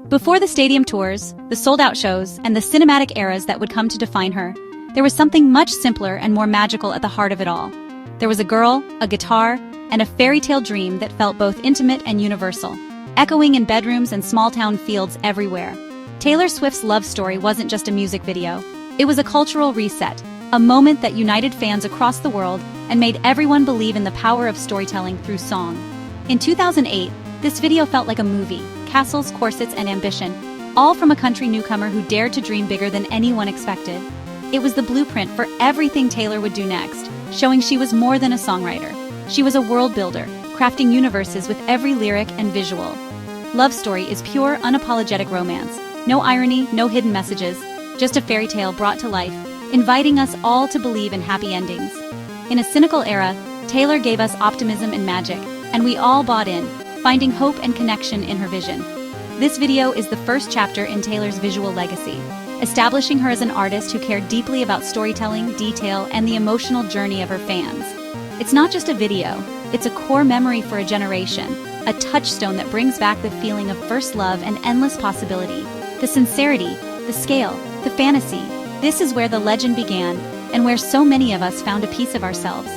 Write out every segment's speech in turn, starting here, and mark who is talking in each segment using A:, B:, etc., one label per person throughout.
A: Before the stadium tours, the sold-out shows, and the cinematic eras that would come to define her, there was something much simpler and more magical at the heart of it all. There was a girl, a guitar, and a fairy tale dream that felt both intimate and universal, echoing in bedrooms and small-town fields everywhere. Taylor Swift's love story wasn't just a music video. It was a cultural reset, a moment that united fans across the world and made everyone believe in the power of storytelling through song. In 2008, this video felt like a movie. Castles, corsets, and ambition, all from a country newcomer who dared to dream bigger than anyone expected. It was the blueprint for everything Taylor would do next, showing she was more than a songwriter. She was a world builder, crafting universes with every lyric and visual. Love Story is pure, unapologetic romance. No irony, no hidden messages, just a fairy tale brought to life, inviting us all to believe in happy endings. In a cynical era, Taylor gave us optimism and magic, and we all bought in, finding hope and connection in her vision. This video is the first chapter in Taylor's visual legacy, establishing her as an artist who cared deeply about storytelling, detail, and the emotional journey of her fans. It's not just a video, it's a core memory for a generation, a touchstone that brings back the feeling of first love and endless possibility. The sincerity, the scale, the fantasy, this is where the legend began, and where so many of us found a piece of ourselves.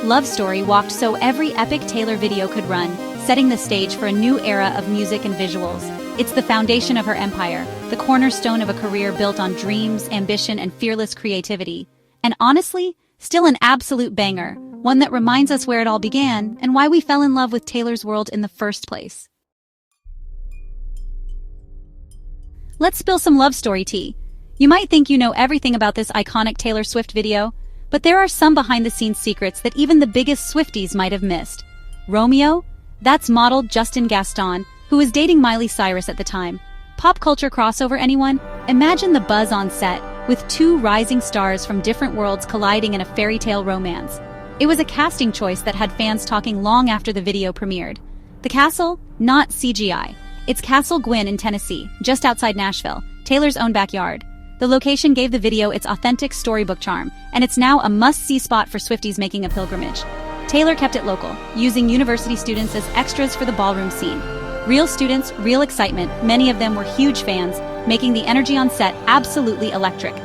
A: Love Story walked so every epic Taylor video could run, setting the stage for a new era of music and visuals. It's the foundation of her empire, the cornerstone of a career built on dreams, ambition, and fearless creativity. And honestly, still an absolute banger, one that reminds us where it all began and why we fell in love with Taylor's world in the first place. Let's spill some Love Story tea. You might think you know everything about this iconic Taylor Swift video, but there are some behind-the-scenes secrets that even the biggest Swifties might have missed. Romeo? That's model Justin Gaston, who was dating Miley Cyrus at the time. Pop culture crossover, anyone? Imagine the buzz on set, with two rising stars from different worlds colliding in a fairy tale romance. It was a casting choice that had fans talking long after the video premiered. The castle? Not CGI. It's Castle Gwyn in Tennessee, just outside Nashville, Taylor's own backyard. The location gave the video its authentic storybook charm, and it's now a must-see spot for Swifties making a pilgrimage. Taylor kept it local, using university students as extras for the ballroom scene. Real students, real excitement, many of them were huge fans, making the energy on set absolutely electric.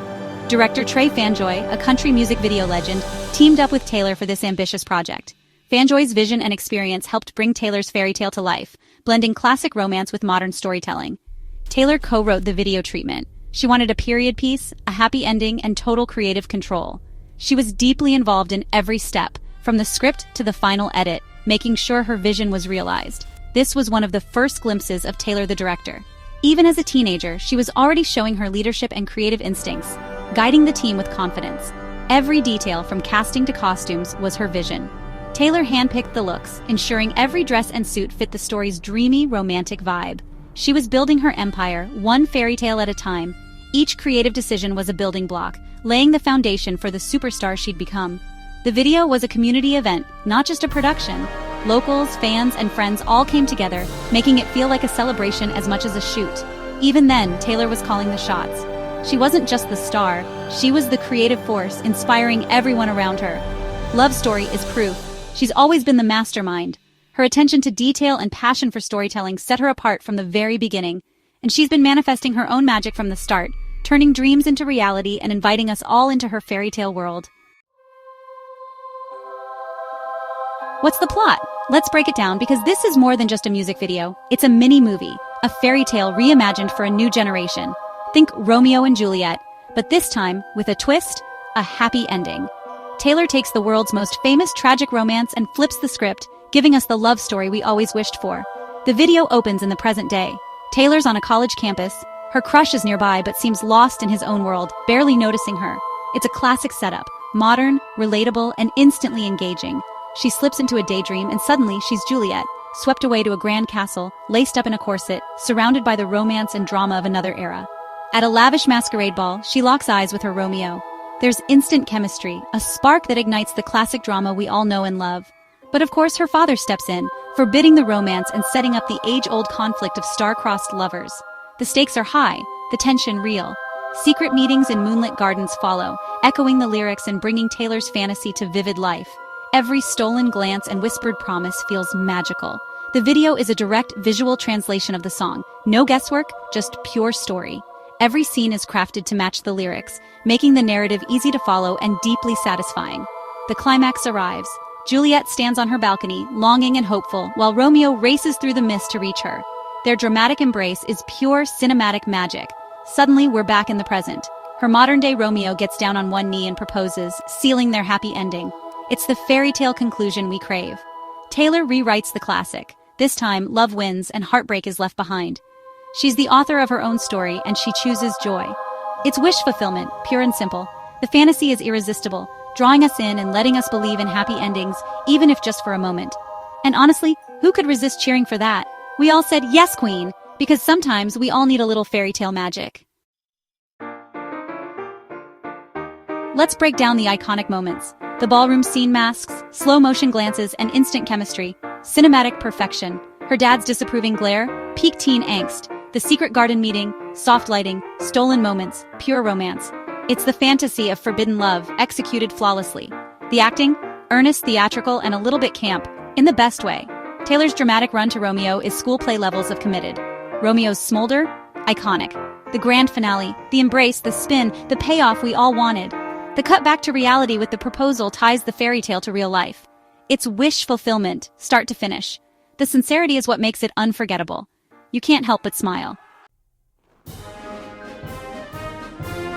A: Director Trey Fanjoy, a country music video legend, teamed up with Taylor for this ambitious project. Fanjoy's vision and experience helped bring Taylor's fairy tale to life, blending classic romance with modern storytelling. Taylor co-wrote the video treatment. She wanted a period piece, a happy ending, and total creative control. She was deeply involved in every step, from the script to the final edit, making sure her vision was realized. This was one of the first glimpses of Taylor the director. Even as a teenager, she was already showing her leadership and creative instincts, guiding the team with confidence. Every detail from casting to costumes was her vision. Taylor handpicked the looks, ensuring every dress and suit fit the story's dreamy, romantic vibe. She was building her empire, one fairy tale at a time. Each creative decision was a building block, laying the foundation for the superstar she'd become. The video was a community event, not just a production. Locals, fans, and friends all came together, making it feel like a celebration as much as a shoot. Even then, Taylor was calling the shots. She wasn't just the star, she was the creative force, inspiring everyone around her. Love Story is proof. She's always been the mastermind. Her attention to detail and passion for storytelling set her apart from the very beginning, and she's been manifesting her own magic from the start, turning dreams into reality and inviting us all into her fairy tale world. What's the plot? Let's break it down, because this is more than just a music video. It's a mini-movie, a fairy tale reimagined for a new generation. Think Romeo and Juliet, but this time, with a twist, a happy ending. Taylor takes the world's most famous tragic romance and flips the script, giving us the love story we always wished for. The video opens in the present day. Taylor's on a college campus. Her crush is nearby but seems lost in his own world, barely noticing her. It's a classic setup, modern, relatable, and instantly engaging. She slips into a daydream and suddenly she's Juliet, swept away to a grand castle, laced up in a corset, surrounded by the romance and drama of another era. At a lavish masquerade ball, she locks eyes with her Romeo. There's instant chemistry, a spark that ignites the classic drama we all know and love. But of course her father steps in, forbidding the romance and setting up the age-old conflict of star-crossed lovers. The stakes are high, the tension real. Secret meetings in moonlit gardens follow, echoing the lyrics and bringing Taylor's fantasy to vivid life. Every stolen glance and whispered promise feels magical. The video is a direct visual translation of the song. No guesswork, just pure story. Every scene is crafted to match the lyrics, making the narrative easy to follow and deeply satisfying. The climax arrives. Juliet stands on her balcony, longing and hopeful, while Romeo races through the mist to reach her. Their dramatic embrace is pure cinematic magic. Suddenly, we're back in the present. Her modern-day Romeo gets down on one knee and proposes, sealing their happy ending. It's the fairy tale conclusion we crave. Taylor rewrites the classic. This time, love wins and heartbreak is left behind. She's the author of her own story, and she chooses joy. It's wish fulfillment, pure and simple. The fantasy is irresistible, drawing us in and letting us believe in happy endings, even if just for a moment. And honestly, who could resist cheering for that? We all said, yes, queen, because sometimes we all need a little fairy tale magic. Let's break down the iconic moments. The ballroom scene masks, slow motion glances, and instant chemistry. Cinematic perfection. Her dad's disapproving glare, peak teen angst. The secret garden meeting, soft lighting, stolen moments, pure romance. It's the fantasy of forbidden love, executed flawlessly. The acting, earnest, theatrical, and a little bit camp, in the best way. Taylor's dramatic run to Romeo is school play levels of committed. Romeo's smolder, iconic. The grand finale, the embrace, the spin, the payoff we all wanted. The cut back to reality with the proposal ties the fairy tale to real life. It's wish fulfillment, start to finish. The sincerity is what makes it unforgettable. You can't help but smile.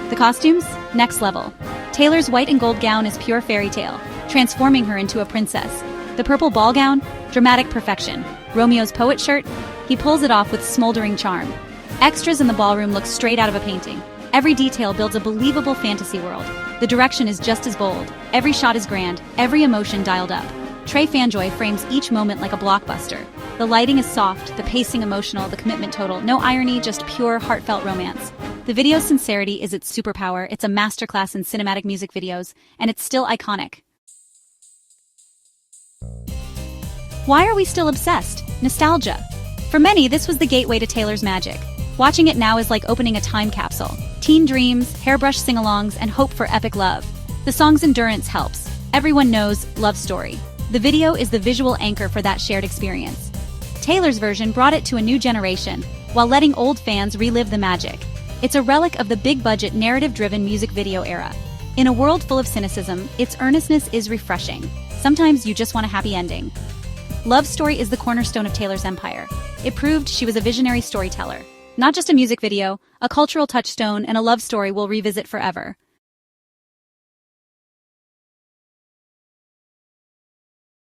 A: The costumes? Next level. Taylor's white and gold gown is pure fairy tale, transforming her into a princess. The purple ball gown? Dramatic perfection. Romeo's poet shirt? He pulls it off with smoldering charm. Extras in the ballroom look straight out of a painting. Every detail builds a believable fantasy world. The direction is just as bold. Every shot is grand, every emotion dialed up. Trey Fanjoy frames each moment like a blockbuster. The lighting is soft, the pacing emotional, the commitment total. No irony, just pure, heartfelt romance. The video's sincerity is its superpower. It's a masterclass in cinematic music videos, and it's still iconic. Why are we still obsessed? Nostalgia. For many, this was the gateway to Taylor's magic. Watching it now is like opening a time capsule. Teen dreams, hairbrush sing-alongs, and hope for epic love. The song's endurance helps. Everyone knows Love Story. The video is the visual anchor for that shared experience. Taylor's version brought it to a new generation, while letting old fans relive the magic. It's a relic of the big-budget, narrative-driven music video era. In a world full of cynicism, its earnestness is refreshing. Sometimes you just want a happy ending. Love Story is the cornerstone of Taylor's empire. It proved she was a visionary storyteller. Not just a music video, a cultural touchstone, and a love story we'll revisit forever.